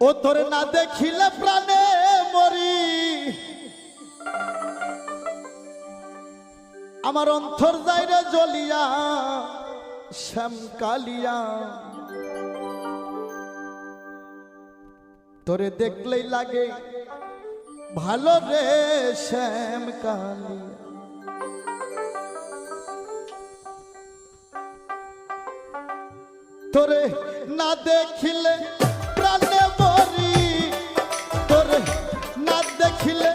ও তোরে না দেখিলে প্রাণে মরি, আমার অন্তর যাইরে জ্বলিয়া শ্যাম কালিয়া। তোরে দেখলেই লাগে ভালো রে শ্যাম কালিয়া। তোরে না দেখিলে প্রাণে মরি, তোরে না দেখিলে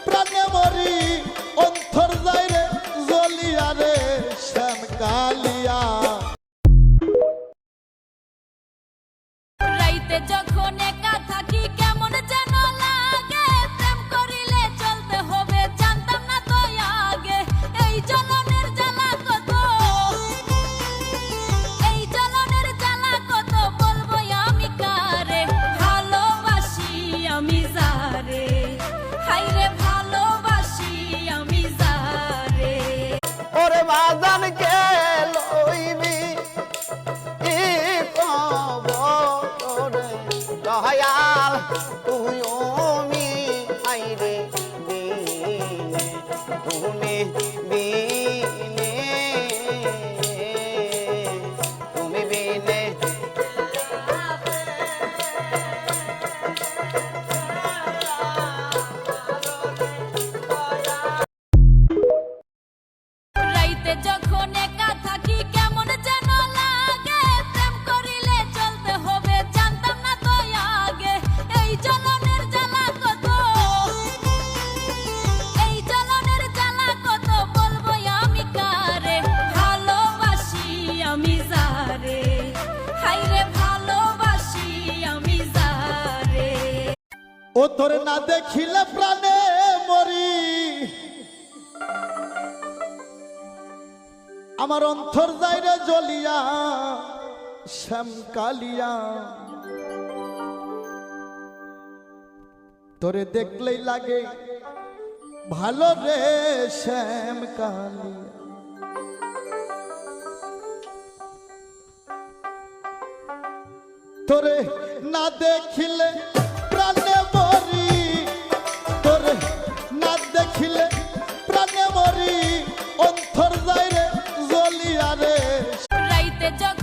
প্রাণে মরি, অন্তর যাইরে জ্বলিয়া রে শ্যাম কালিয়া। রাইতে যখন একা থাকি কেমন যেন লাগে, প্রেম করিলে চলতে হবে জানতাম না তো আগে। এই জ্বলনের জ্বালা কত, এই জ্বলনের জ্বালা কত বলবো আমি কারে। ভালোবাসি আমি যারে, হাইরে ভালোবাসি আমি যারে। ওরে বাজান কে লইবি দয়াল তুই ওমি আইরে দিনে তুমি বিনে, তুমি বিনে রাইতে যখন একা থাকি কেমন যেন লাগে, প্রেম করিলে চলতে হবে জানতাম না তো আগে। এই জ্বলনের জ্বালা কত, এই জ্বলনের জ্বালা কত বলবো আমি কারে। ভালোবাসি আমি যারে, হাইরে ভালোবাসি আমি যারে। ও তোরে না দেখিলে প্রাণে মরি, আমার অন্তর যাইরে জ্বলিয়া শ্যাম কালিয়া। তোরে দেখলেই লাগে ভালো রে শ্যাম কালিয়া। তোরে না দেখিলে প্রাণে মরি, তোরে না দেখিলে প্রাণে মরি, অন্তর যাইরে জ্বলিয়া রে। রাইতে যখন